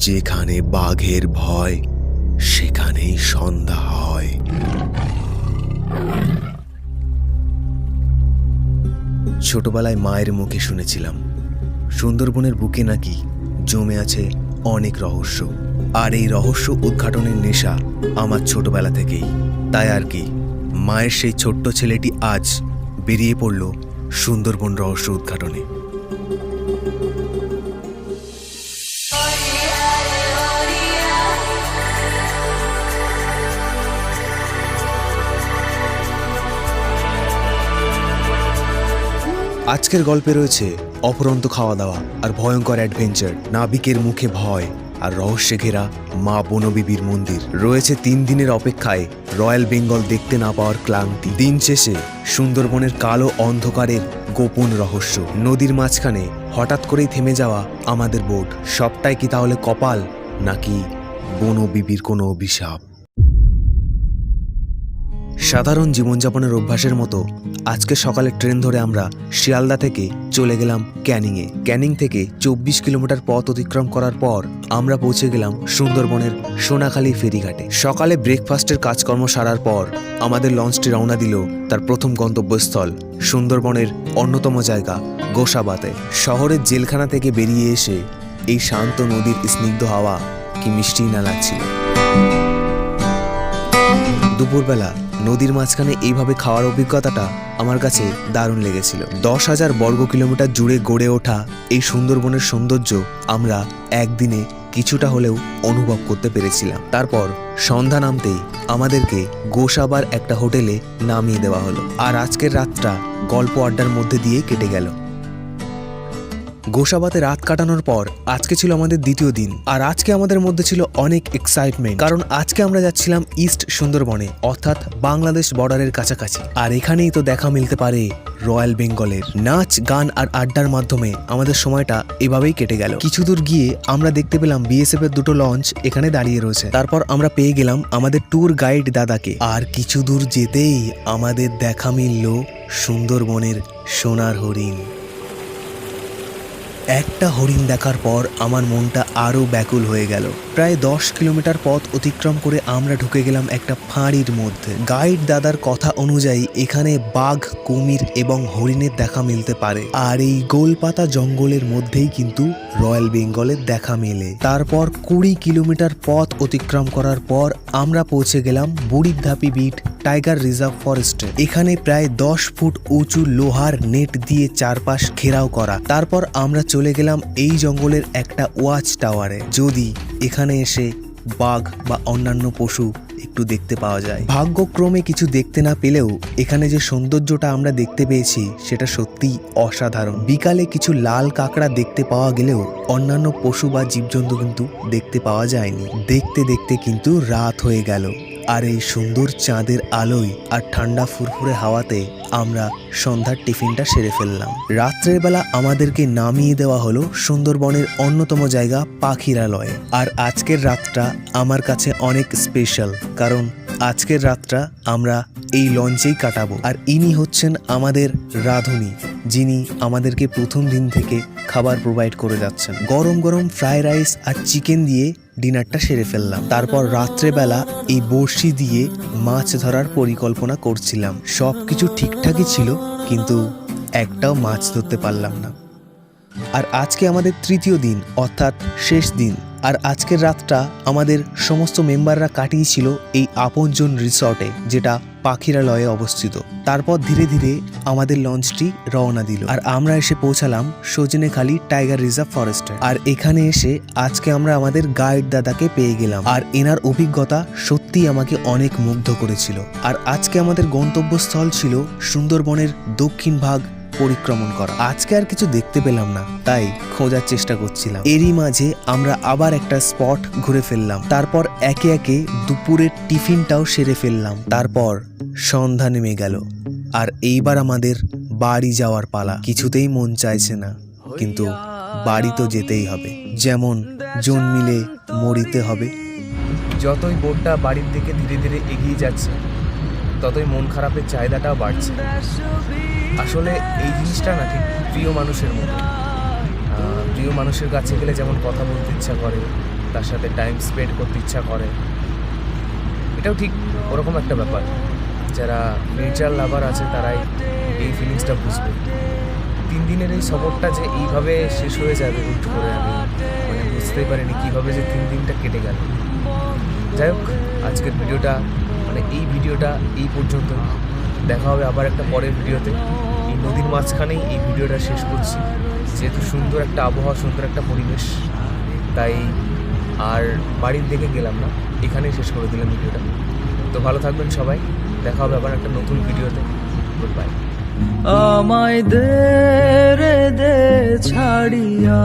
যেখানে বাঘের ভয় সেখানেই সন্ধ্যা হয়। ছোটবেলায় মায়ের মুখে শুনেছিলাম সুন্দরবনের বুকে নাকি জমে আছে অনেক রহস্য, আর এই রহস্য উদ্ঘাটনের নেশা আমার ছোটবেলা থেকেই। তাই আর কি, মায়ের সেই ছোট্ট ছেলেটি আজ বেরিয়ে পড়ল সুন্দরবন রহস্য উদ্ঘাটনে। আজকের গল্পে রয়েছে অফুরন্ত খাওয়া দাওয়া আর ভয়ঙ্কর অ্যাডভেঞ্চার, নাবিকের মুখে ভয় আর রহস্যে ঘেরা মা বনবিবির মন্দির। রয়েছে 3 দিনের অপেক্ষায় রয়্যাল বেঙ্গল দেখতে না পাওয়ার ক্লান্তি। দিন শেষে সুন্দরবনের কালো অন্ধকারের গোপন রহস্য, নদীর মাঝখানে হঠাৎ করেই থেমে যাওয়া আমাদের বোট। সবটাই কি তাহলে কপাল, নাকি বনবিবির কোনো অভিশাপ? সাধারণ জীবনযাপনের অভ্যাসের মতো আজকে সকালে ট্রেন ধরে আমরা শিয়ালদা থেকে চলে গেলাম ক্যানিংয়ে। ক্যানিং থেকে 24 কিলোমিটার পথ অতিক্রম করার পর আমরা পৌঁছে গেলাম সুন্দরবনের সোনাখালী ফেরিঘাটে। সকালে ব্রেকফাস্টের কাজকর্ম সারার পর আমাদের লঞ্চটি রওনা দিল তার প্রথম গন্তব্যস্থল সুন্দরবনের অন্যতম জায়গা গোসাবাতে। শহরের জেলখানা থেকে বেরিয়ে এসে এই শান্ত নদীর স্নিগ্ধ হাওয়া কি মিষ্টি না লাগছিল। দুপুরবেলা নদীর মাঝখানে এইভাবে খাওয়ার অভিজ্ঞতাটা আমার কাছে দারুণ লেগেছিল। 10,000 বর্গ কিলোমিটার জুড়ে গড়ে ওঠা এই সুন্দরবনের সৌন্দর্য আমরা একদিনে কিছুটা হলেও অনুভব করতে পেরেছিলাম। তারপর সন্ধ্যা নামতেই আমাদেরকে গোসাবার একটা হোটেলে নামিয়ে দেওয়া হলো, আর আজকের রাতটা গল্প আড্ডার মধ্যে দিয়ে কেটে গেল। গোসাবাতে রাত কাটানোর পর আজকে ছিল আমাদের দ্বিতীয় দিন, আর আজকে আমাদের মধ্যে ছিল অনেক এক্সাইটমেন্ট, কারণ আজকে আমরা যাচ্ছিলাম ইস্ট সুন্দরবনে, অর্থাৎ বাংলাদেশ বর্ডারের কাছাকাছি। আর এখানেই তো দেখা মিলতে পারে রয়্যাল বেঙ্গলের। নাচ, গান আর আড্ডার মাধ্যমে আমাদের সময়টা এভাবেই কেটে গেল। কিছু দূর গিয়ে আমরা দেখতে পেলাম বিএসএফ এর 2টো লঞ্চ এখানে দাঁড়িয়ে রয়েছে। তারপর আমরা পেয়ে গেলাম আমাদের ট্যুর গাইড দাদাকে, আর কিছু দূর যেতেই আমাদের দেখা মিলল সুন্দরবনের সোনার হরিণ। একটা হরিণ দেখার পর আমার মনটা আরও ব্যাকুল হয়ে গেল। প্রায় 10 কিলোমিটার পথ অতিক্রম করে আমরা ঢুকে গেলাম একটা ফাঁড়ির মধ্যে। গাইড দাদার কথা অনুযায়ী এখানে বাঘ, কুমির এবং হরিণের দেখা মিলতে পারে, আর এই গোলপাতা জঙ্গলের মধ্যেই কিন্তু রয়্যাল বেঙ্গলের দেখা মেলে। তারপর 20 কিলোমিটার পথ অতিক্রম করার পর আমরা পৌঁছে গেলাম বুড়িধাপি বিট টাইগার রিজার্ভ ফরেস্টে। এখানে প্রায় 10 ফুট উঁচু লোহার নেট দিয়ে চারপাশ ঘেরাও করা। তারপর আমরা চলে গেলাম এই জঙ্গলের একটা ওয়াচ টাওয়ারে, যদি এখানে এসে বাঘ বা অন্যান্য পশু একটু দেখতে পাওয়া যায়। ভাগ্যক্রমে কিছু দেখতে না পেলেও এখানে যে সৌন্দর্যটা আমরা দেখতে পেয়েছি সেটা সত্যিই অসাধারণ। বিকালে কিছু লাল কাঁকড়া দেখতে পাওয়া গেলেও অন্যান্য পশু বা জীবজন্তু কিন্তু দেখতে পাওয়া যায়নি। দেখতে দেখতে কিন্তু রাত হয়ে গেল, আর এই সুন্দর চাঁদের আলোয় আর ঠান্ডা ফুরফুরে হাওয়াতে আমরা সন্ধ্যার টিফিনটা সেরে ফেললাম। রাত্রের বেলা আমাদেরকে নামিয়ে দেওয়া হলো সুন্দরবনের অন্যতম জায়গা পাখিরালয়ে। আর আজকের রাতটা আমার কাছে অনেক স্পেশাল, কারণ আজকের রাতটা আমরা এই লঞ্চেই কাটাবো। আর ইনি হচ্ছেন আমাদের রাঁধুনি, যিনি আমাদেরকে প্রথম দিন থেকে খাবার প্রোভাইড করে যাচ্ছেন। গরম গরম ফ্রাই রাইস আর চিকেন দিয়ে ডিনারটা সেরে ফেললাম। তারপর রাত্রেবেলা এই বড়শি দিয়ে মাছ ধরার পরিকল্পনা করছিলাম। সবকিছু ঠিকঠাকই ছিল, কিন্তু একটাও মাছ ধরতে পারলাম না। আর আজকে আমাদের তৃতীয় দিন, অর্থাৎ শেষ দিন। আর আজকের রাতটা আমাদের সমস্ত মেম্বাররা কাটিয়েছিল এই আপনজন রিসর্টে, যেটা পাখিরালয়ে অবস্থিত। তারপর ধীরে ধীরে আমাদের লঞ্চটি রওনা দিল, আর আমরা এসে পৌঁছালাম সজনেখালি টাইগার রিজার্ভ ফরেস্টে। আর এখানে এসে আজকে আমরা আমাদের গাইড দাদাকে পেয়ে গেলাম, আর এনার অভিজ্ঞতা সত্যিই আমাকে অনেক মুগ্ধ করেছিল। আর আজকে আমাদের গন্তব্যস্থল ছিল সুন্দরবনের দক্ষিণ ভাগ পরিক্রমণ করা। আজকে আর কিছু দেখতে পেলাম না, তাই খোঁজার চেষ্টা করছিলাম। এরই মাঝে আমরা আবার একটা স্পট ঘুরে ফেললাম। তারপর একে একে দুপুরের টিফিনটাও সেরে ফেললাম। তারপর সন্ধ্যা নেমে গেল, আর এইবার আমাদের বাড়ি যাওয়ার পালা। কিছুতেই মন চাইছে না, কিন্তু বাড়ি তো যেতেই হবে। যেমন জন্মিলে মরিতে হবে। যতই বোটটা বাড়ির দিকে ধীরে ধীরে এগিয়ে যাচ্ছে, ততই মন খারাপের চাহিদাটাও বাড়ছে। আসলে এই জিনিসটা না ঠিক প্রিয় মানুষের মতো। প্রিয় মানুষের কাছে গেলে যেমন কথা বলতে ইচ্ছা করে, তার সাথে টাইম স্পেন্ড করতে ইচ্ছা করে। এটাও ঠিক ওরকম একটা ব্যাপার, যারা নেচার লাভার আছে তারাই এই ফিলিংসটা বুঝবে। 3 দিনের এই সফরটা যে এইভাবে শেষ হয়ে যাবে হুট করে, আমি মানে বুঝতেই পারিনি কীভাবে যে 3 দিনটা কেটে গেল। যাই হোক, আজকের ভিডিওটা মানে এই ভিডিওটা এই পর্যন্ত। দেখা হবে আবার একটা পরের ভিডিওতে। এই নদীর মাঝখানেই এই ভিডিওটা শেষ করছি, যেহেতু সুন্দর একটা আবহাওয়া, সুন্দর একটা পরিবেশ, তাই আর বাড়ির দিকে গেলাম না, এখানেই শেষ করে দিলাম ভিডিওটা। তো ভালো থাকবেন সবাই, দেখা হবে আবার একটা নতুন ভিডিওতে। Good bye. আমায় দে রে দে ছাড়িয়া